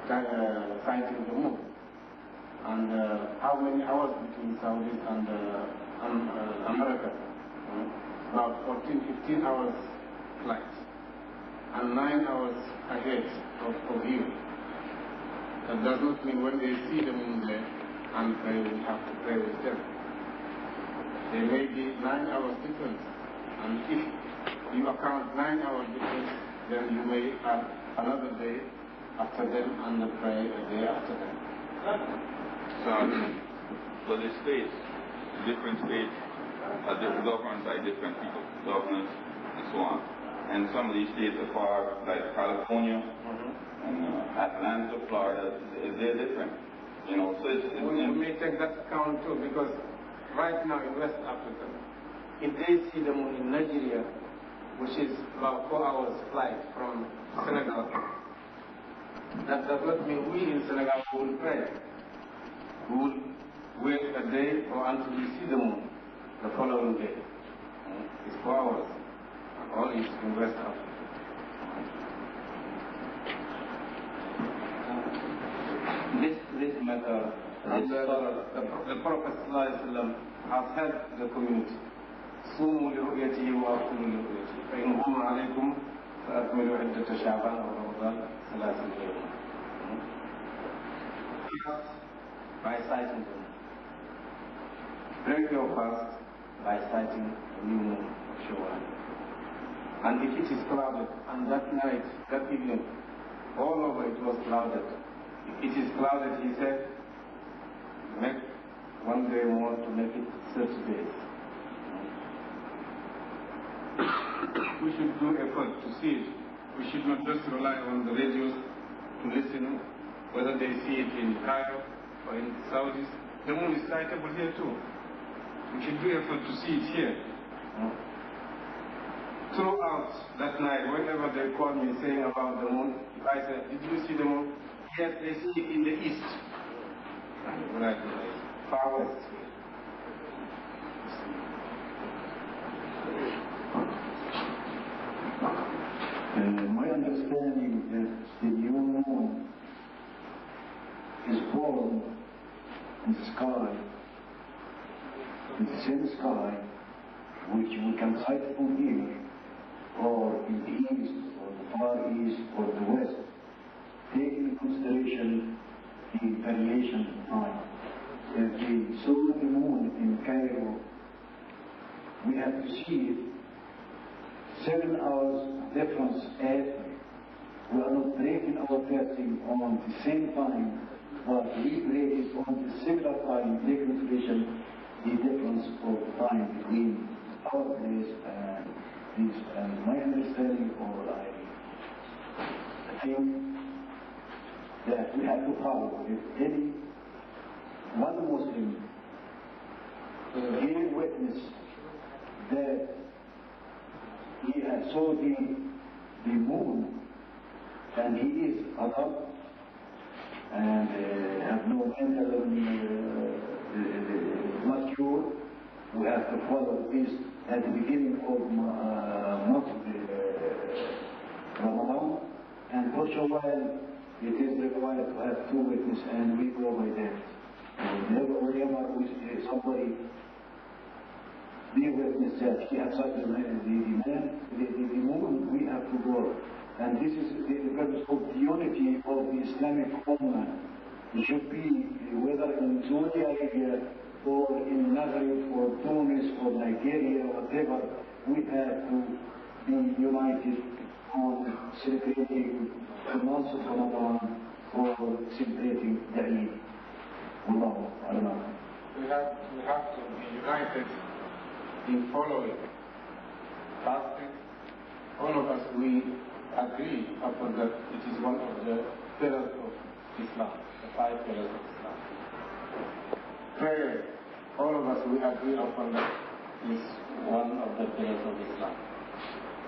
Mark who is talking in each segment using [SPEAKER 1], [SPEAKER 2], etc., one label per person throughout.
[SPEAKER 1] sighting the moon. And how many hours between Saudi and America? About 14, 15 hours flight. And 9 hours ahead of you. That does not mean when they see the moon there and they will have to pray with them. There may be 9 hours difference. And if you account 9 hours difference, then you may add another day after them and pray a day after them.
[SPEAKER 2] So, for the states, different states are governed by different people, governors and so on. And some of these states are far, like California and Atlanta, Florida, they're different. You know, so
[SPEAKER 1] we may take that account too, because right now in West Africa, if they see the moon in Nigeria, which is about 4 hours flight from Senegal, that does not mean we in Senegal will pray. We will wait a day or until we see the moon the following day. It's 4 hours. All is in West Africa.
[SPEAKER 3] This matter,
[SPEAKER 1] the Prophet ﷺ has helped the community. صوموا لرؤيته وأفطروا لرؤيته فإن غم عليكم فأكملوا عدة شعبان أو رمضان 30 يوما. Fast by sighting the moon. Break your fast by sighting the new moon of Shawwal. And if it is clouded, and that night, that evening, all over it was clouded. If it is clouded, he said, make one day more to make it 30 days. We should do effort to see it. We should not just rely on the radios to listen, whether they see it in Cairo or in the Saudis. The moon is sightable here too. We should do effort to see it here. Throughout that night, whenever they call me saying about the moon, if I say, did you see the moon? Yes, they see it in the east. Right, far west.
[SPEAKER 4] My understanding is the new moon is born in the sky, in the same sky, which we can sight from here, or in the east, or the far east, or the west, taking into consideration the variation of time. If we saw the moon in Cairo, we have to see it 7 hours difference after. We are not breaking our fasting on the same time, but we break it on the similar time, taking into consideration the difference of time between our place and this. And my understanding, or I think that we have to follow. If any one Muslim gave witness that he has saw the moon and he is adult and have no mental mature, we have to follow this at the beginning of month Ramadan, and for Shawwal it is required to have 2 witnesses, and we go by that. Whenever somebody be witness that he has such the moon, we have to go. And this is the purpose of the unity of the Islamic Ummah. It should be, whether in Saudi Arabia or in Maghreb or Tunis or Nigeria or whatever, we have to be united on celebrating the month of Ramadan or celebrating the Eid. Allah, Allah.
[SPEAKER 1] We have to be united in following fasting. All of us, we agree upon that it is one of the pillars of Islam, the 5 pillars of Islam. Prayer, all of us, we agree upon that is one of the pillars of Islam.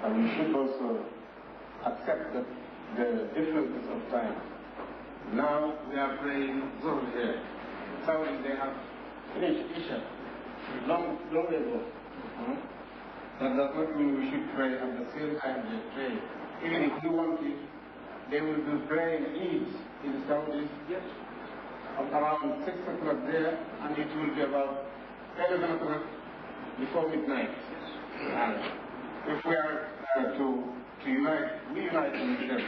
[SPEAKER 1] And we should also accept that the differences of time. Now we are praying Zuhr here. Saudi, they have finished Isha long ago. That does not mean we should pray at the same time they pray. Even if we want it, they will be praying Eid in Saudis,
[SPEAKER 3] Yes.
[SPEAKER 1] around 6 o'clock there, and it will be about 11 o'clock before midnight. And if we are to unite, we unite with them.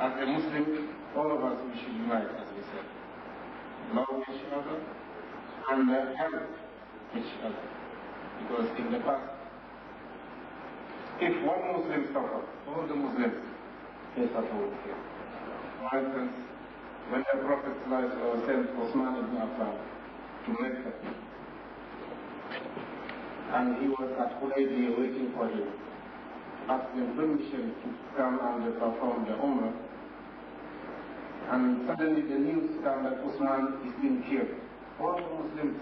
[SPEAKER 1] As a Muslim, all of us, we should unite, as we said. Love each other and help each other. Because in the past, if one Muslim suffers, all the Muslims, they suffer with him. For instance, when the Prophet sent Osman ibn Affan to Mecca, and he was at Hudaybiyah waiting for him, asking permission to come and perform the Umrah, and suddenly the news came that Osman is being killed. All the Muslims,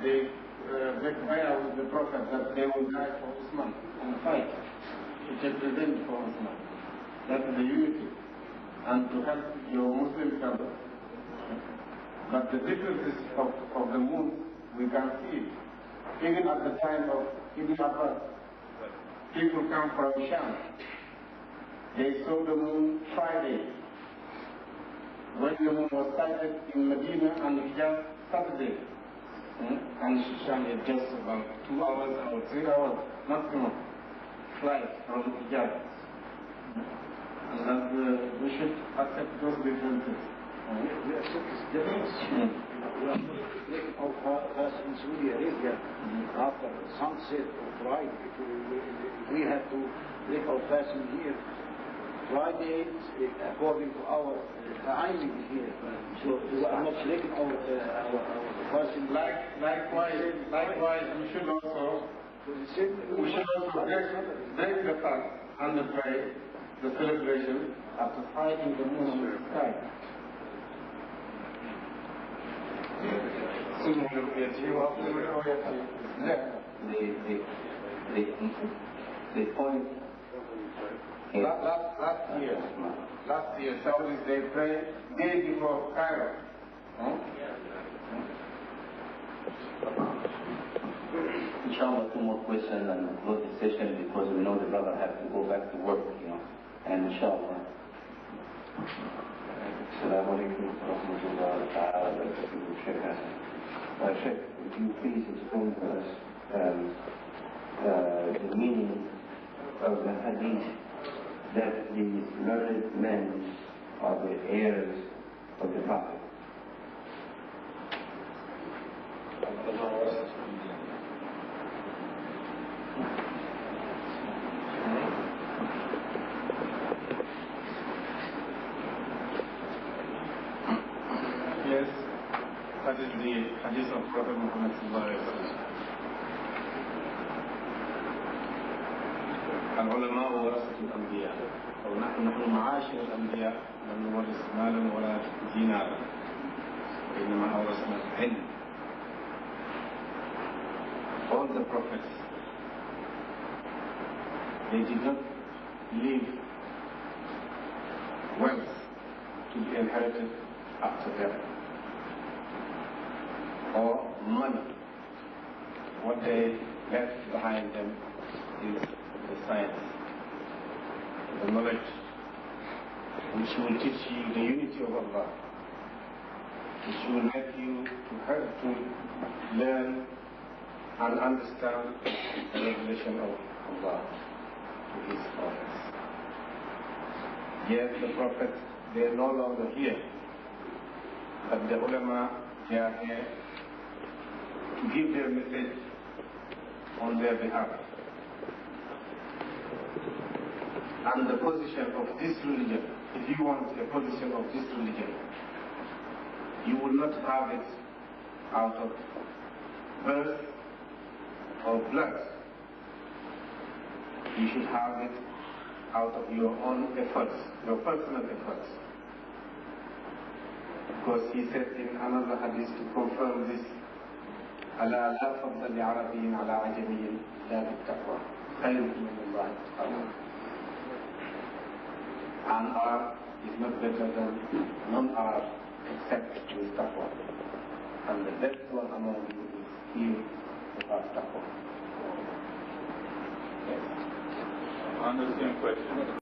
[SPEAKER 1] they bay'ah with the Prophet that they will die for Osman and fight to take revenge for Osman. That's the unity. And to help your Muslim brothers. But the differences of the moon, we can see it. Even at the time of Ibn Abbas, people come from Sham. They saw the moon Friday. When the moon was sighted in Medina and Hijaz Saturday. And Sham is just about 2 hours or 3 hours maximum flight from Hijaz. And that we should accept those differences.
[SPEAKER 3] We accept this difference. We are not breaking our fast in Saudi Arabia after sunset or Friday. We have to break our fast in here. Friday, according to our timing here. So we are not breaking our fasting.
[SPEAKER 1] Likewise, we should also break the fast and the prayer, the celebration after fighting the moon in the sky.
[SPEAKER 5] The point
[SPEAKER 1] last year, Saudis, they pray day before Cairo.
[SPEAKER 5] Inshallah, 2 more questions and close the session because we know the brother has to go back to work, And inshallah. Assalamu alaikum wa rahmatullahi ta'ala wa barakatuh, Sheikh Assane. Sheikh, would you please explain to us the meaning of the hadith that the learned men are the heirs of the Prophet?
[SPEAKER 1] Yes, that is the hadith of Prophet Muhammad sallallahu alaihi wasallam. العلماء ورثة الأنبياء ونحن معاشر الأنبياء لم نورث مالا ولا دينارا وإنما أورثنا العلم. All the prophets, they did not leave wealth to be inherited after death or money. What they left behind them is the science, the knowledge, which will teach you the unity of Allah, which will make you to help to learn and understand the revelation of Allah to His prophets. Yes, the prophets, they are no longer here, but the ulama, they are here to give their message on their behalf. And the position of this religion, if you want a position of this religion, you will not have it out of birth or blood. You should have it out of your own efforts, your personal efforts. Because he said in another hadith to confirm this, ألا لا فضل لعربي على عجمي لا بالتقوى خيركم من الله أتقاكم. An Arab is not better than non-Arab except with taqwa. And the best one among you is he who has taqwa. Yes.
[SPEAKER 2] On the same question.